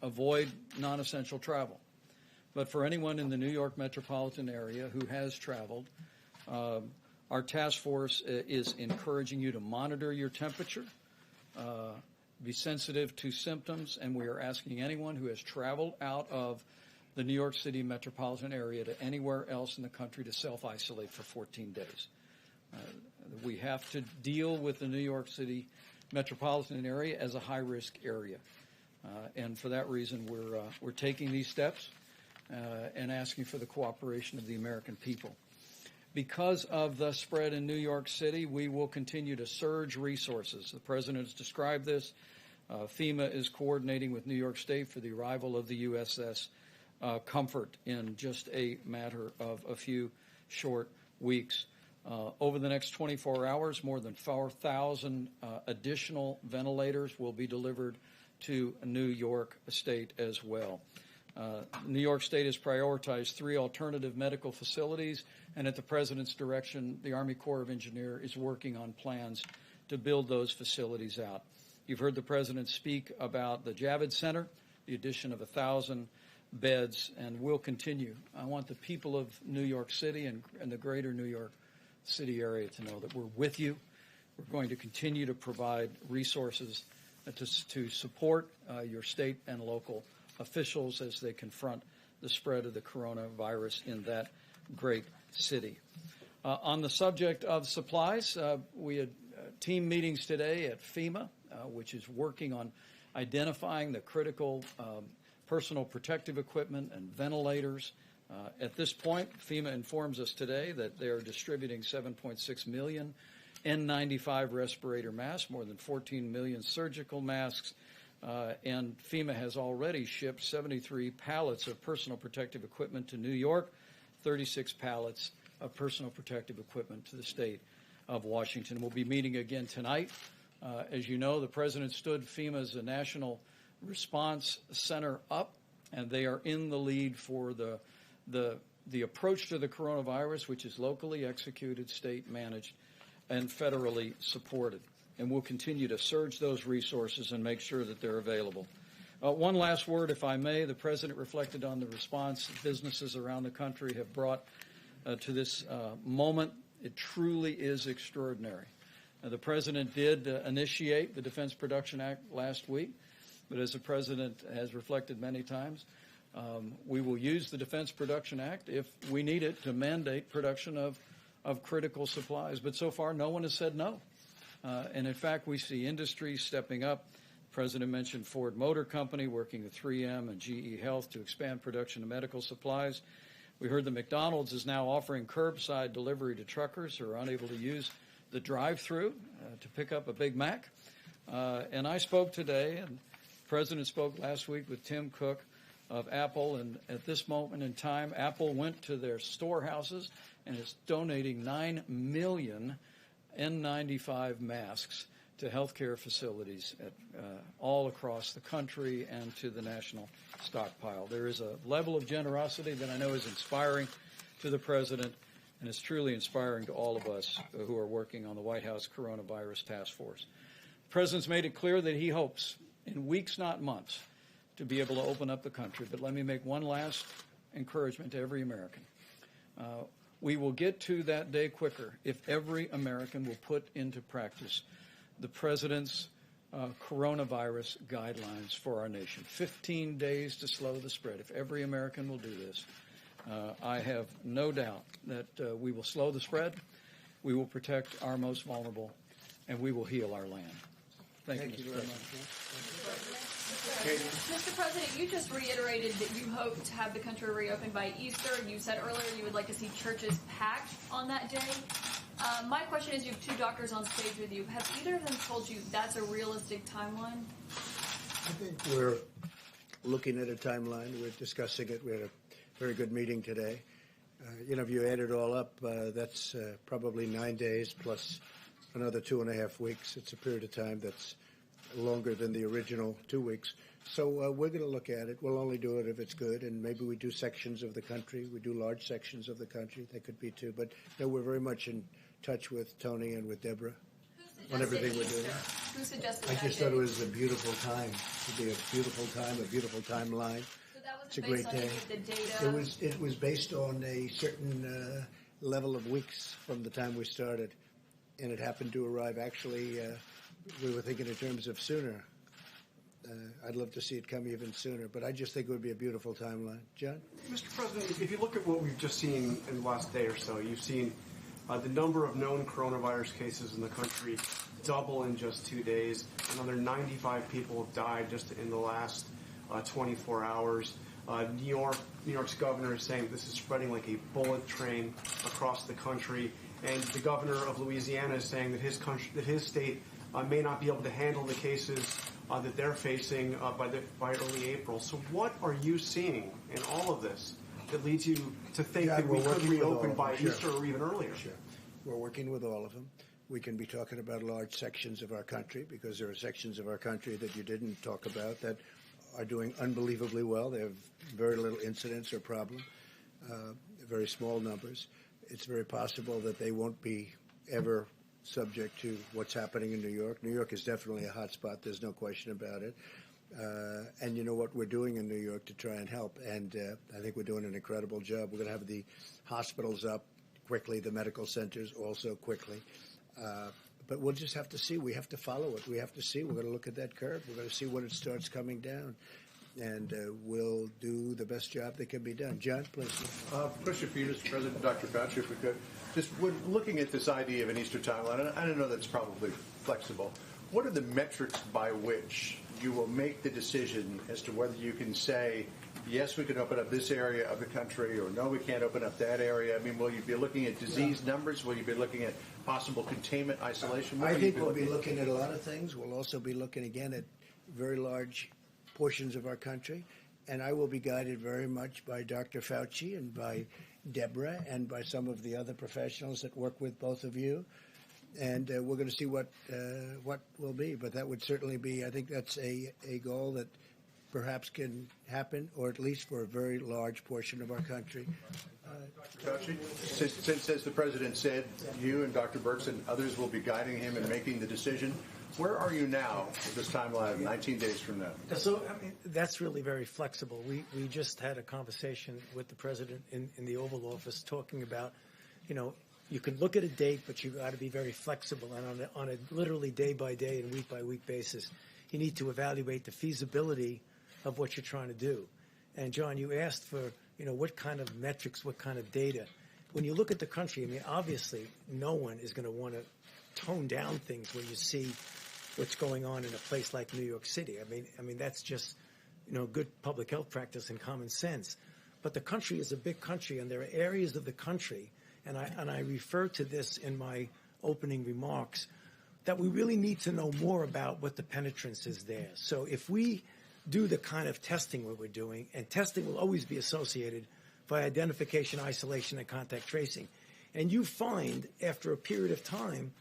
avoid non-essential travel. But for anyone in the New York metropolitan area who has traveled, our task force is encouraging you to monitor your temperature, be sensitive to symptoms, and we are asking anyone who has traveled out of the New York City metropolitan area to anywhere else in the country to self-isolate for 14 days. We have to deal with the New York City metropolitan area as a high-risk area. And for that reason, we're taking these steps and asking for the cooperation of the American people. Because of the spread in New York City, we will continue to surge resources. The President has described this. FEMA is coordinating with New York State for the arrival of the USS Comfort in just a matter of a few short weeks. Over the next 24 hours, more than 4,000 additional ventilators will be delivered to New York State as well. New York State has prioritized 3 alternative medical facilities, and at the President's direction, the Army Corps of Engineers is working on plans to build those facilities out. You've heard the President speak about the Javits Center, the addition of 1,000 beds, and will continue. I want the people of New York City and the greater New York City area to know that we're with you. We're going to continue to provide resources to support your state and local officials as they confront the spread of the coronavirus in that great city. On the subject of supplies, we had team meetings today at FEMA, which is working on identifying the critical personal protective equipment and ventilators. At this point, FEMA informs us today that they are distributing 7.6 million N95 respirator masks, more than 14 million surgical masks, and FEMA has already shipped 73 pallets of personal protective equipment to New York, 36 pallets of personal protective equipment to the state of Washington. We'll be meeting again tonight. As you know, the President stood FEMA's National Response Center up, and they are in the lead for the approach to the coronavirus, which is locally executed, state managed, and federally supported. And we'll continue to surge those resources and make sure that they're available. One last word, if I may. The President reflected on the response that businesses around the country have brought to this moment. It truly is extraordinary. The President did initiate the Defense Production Act last week, but as the President has reflected many times, we will use the Defense Production Act if we need it to mandate production of critical supplies. But so far, no one has said no. And in fact, we see industry stepping up. The President mentioned Ford Motor Company working with 3M and GE Health to expand production of medical supplies. We heard that McDonald's is now offering curbside delivery to truckers who are unable to use the drive-through to pick up a Big Mac. And I spoke today, and the President spoke last week with Tim Cook of Apple, and at this moment in time, Apple went to their storehouses and is donating 9 million N95 masks to healthcare facilities all across the country and to the national stockpile. There is a level of generosity that I know is inspiring to the President, and it's truly inspiring to all of us who are working on the White House Coronavirus Task Force. The President's made it clear that he hopes, in weeks, not months, to be able to open up the country. But let me make one last encouragement to every American. We will get to that day quicker if every American will put into practice the President's coronavirus guidelines for our nation. 15 days to slow the spread. If every American will do this, I have no doubt that we will slow the spread, we will protect our most vulnerable, and we will heal our land. Thank you, Mr. President. Mr. President, you just reiterated that you hope to have the country reopened by Easter. You said earlier you would like to see churches packed on that day. My question is, you have two doctors on stage with you. Have either of them told you that's a realistic timeline? I think we're looking at a timeline. We're discussing it. We had a very good meeting today. If you add it all up, that's probably 9 days plus another 2.5 weeks. It's a period of time that's longer than the original 2 weeks. So we're going to look at it. We'll only do it if it's good, and maybe we do sections of the country. We do large sections of the country. That could be too. But we're very much in touch with Tony and with Deborah on everything we're doing. Who suggested I that just thought it was a beautiful time. It would be a beautiful time, a beautiful timeline. So that was It's a based great on day. any of the data? It was based on a certain level of weeks from the time we started, and it happened to arrive. Actually, we were thinking in terms of sooner. I'd love to see it come even sooner, but I just think it would be a beautiful timeline. John? Mr. President, if you look at what we've just seen in the last day or so, you've seen the number of known coronavirus cases in the country double in just 2 days. Another 95 people have died just in the last 24 hours. New York's governor is saying this is spreading like a bullet train across the country, and the governor of Louisiana is saying that his state may not be able to handle the cases that they're facing by early April. So what are you seeing in all of this that leads you to think that we could reopen by Easter or even earlier? Sure. We're working with all of them. We can be talking about large sections of our country because there are sections of our country that you didn't talk about that are doing unbelievably well. They have very little incidence or problem, very small numbers. It's very possible that they won't be ever subject to what's happening in New York. New York is definitely a hot spot. There's no question about it. And you know what we're doing in New York to try and help. And I think we're doing an incredible job. We're going to have the hospitals up quickly, the medical centers also quickly. But we'll just have to see. We have to follow it. We have to see. We're going to look at that curve. We're going to see when it starts coming down. And we'll do the best job that can be done. John, please. Question for you, Mr. President, Dr. Fauci, if we could. Just looking at this idea of an Easter timeline, and I don't know that's probably flexible, what are the metrics by which you will make the decision as to whether you can say, yes, we can open up this area of the country, or no, we can't open up that area? I mean, will you be looking at disease numbers? Will you be looking at possible containment, isolation? I think we'll be looking at a lot of things. We'll also be looking again at very large portions of our country. And I will be guided very much by Dr. Fauci and by Deborah and by some of the other professionals that work with both of you. And we're going to see what will be. But that would certainly be, I think that's a goal that perhaps can happen, or at least for a very large portion of our country. Fauci, since, as the President said, you and Dr. Birx and others will be guiding him in making the decision, where are you now with this timeline of 19 days from now? So, I mean, that's really very flexible. We just had a conversation with the President in the Oval Office talking about, you can look at a date, but you've got to be very flexible. And on a literally day-by-day and week-by-week basis, you need to evaluate the feasibility of what you're trying to do. And, John, you asked for, what kind of metrics, what kind of data. When you look at the country, I mean, obviously, no one is going to want to tone down things when you see what's going on in a place like New York City. I mean, that's just, good public health practice and common sense. But the country is a big country, and there are areas of the country, and I refer to this in my opening remarks, that we really need to know more about what the penetrance is there. So if we do the kind of testing what we're doing, and testing will always be associated by identification, isolation, and contact tracing, and you find after a period of time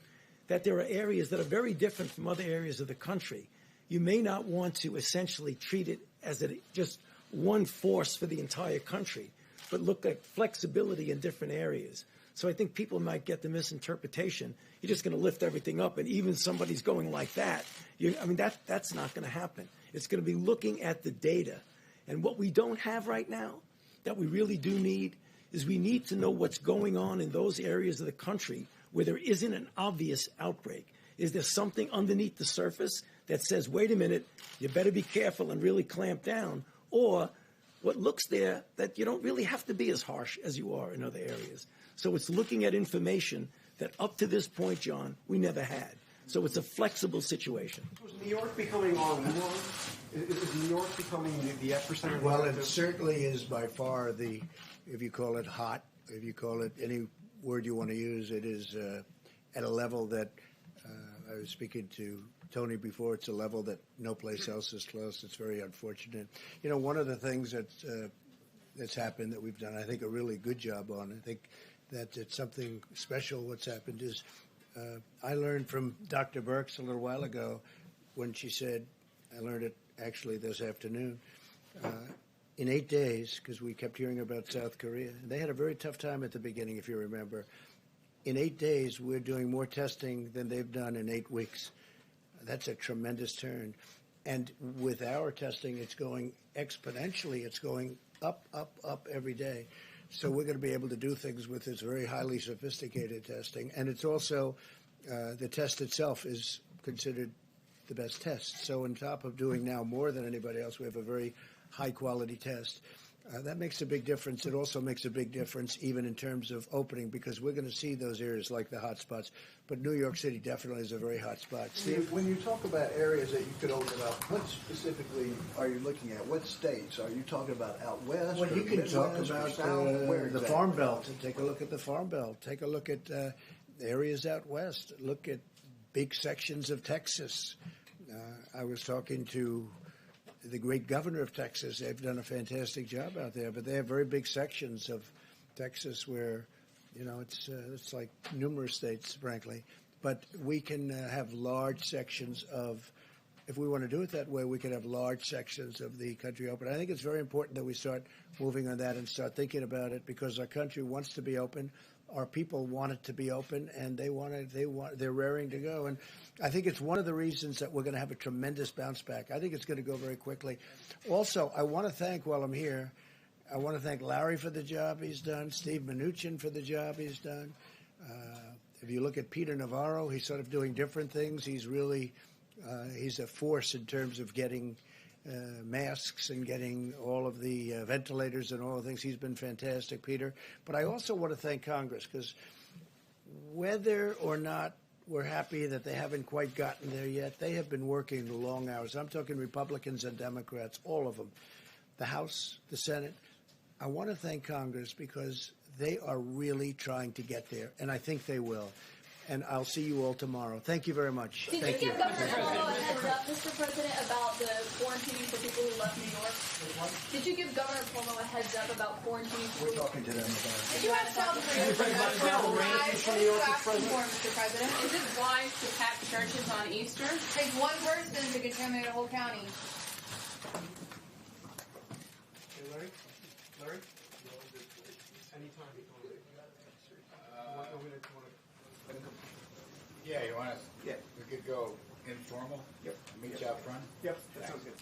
that there are areas that are very different from other areas of the country, you may not want to essentially treat it as just one force for the entire country, but look at flexibility in different areas. So I think people might get the misinterpretation. You're just going to lift everything up, and even somebody's going like that. That's not going to happen. It's going to be looking at the data. And what we don't have right now that we really do need is we need to know what's going on in those areas of the country where there isn't an obvious outbreak. Is there something underneath the surface that says, wait a minute, you better be careful and really clamp down? Or what looks there that you don't really have to be as harsh as you are in other areas. So it's looking at information that up to this point, John, we never had. So it's a flexible situation. Was New York becoming our war? Is New York becoming the epicenter? Well, it certainly is by far the, if you call it hot, if you call it any word you want to use, it is at a level that I was speaking to Tony before. It's a level that no place else is close. It's very unfortunate. You know, one of the things that's happened that we've done, I think, a really good job on. I think that it's something special. What's happened is I learned from Dr. Birx a little while ago when she said, I learned it actually this afternoon, in 8 days, because we kept hearing about South Korea. And they had a very tough time at the beginning, if you remember. In 8 days, we're doing more testing than they've done in 8 weeks. That's a tremendous turn. And with our testing, it's going exponentially. It's going up, up, up every day. So we're going to be able to do things with this very highly sophisticated testing. And it's also, the test itself is considered the best test. So on top of doing now more than anybody else, we have a very high-quality test. That makes a big difference. It also makes a big difference even in terms of opening, because we're going to see those areas like the hot spots. But New York City definitely is a very hot spot. Steve, when you talk about areas that you could open up, what specifically are you looking at? What states? Are you talking about out west? Well, you can Midwest, talk or about south? Where the exactly? Farm Belt. Take a look at the Farm Belt. Take a look at areas out west. Look at big sections of Texas. I was talking to the great governor of Texas. They've done a fantastic job out there, but they have very big sections of Texas where, you know, it's like numerous states, frankly. But we can have large sections of, if we want to do it that way, we can have large sections of the country open. I think it's very important that we start moving on that and start thinking about it, because our country wants to be open. Our people want it to be open, and they're raring to go. And I think it's one of the reasons that we're going to have a tremendous bounce back. I think it's going to go very quickly. Also, I want to thank, while I'm here, I want to thank Larry for the job he's done, Steve Mnuchin for the job he's done. If you look at Peter Navarro, he's sort of doing different things. He's really, he's a force in terms of getting masks and getting all of the ventilators and all the things. He's been fantastic, Peter. But I also want to thank Congress, because whether or not we're happy that they haven't quite gotten there yet, they have been working long hours. I'm talking Republicans and Democrats, all of them. The House, the Senate. I want to thank Congress because they are really trying to get there, and I think they will. And I'll see you all tomorrow. Thank you very much. Did Thank you you. give Governor Cuomo a heads up, Mr. President, about the quarantining for people who left New York? Did you give Governor Cuomo a heads up about quarantining people? We're talking to them about it. Did you have South Korea Mr. President? Is it wise to pack churches on Easter? It takes one person to contaminate a whole county. Hey, Larry? Anytime you want to. Yeah, you want us? Yeah. We could go informal? Yep. Meet you out front? Yep, that sounds good.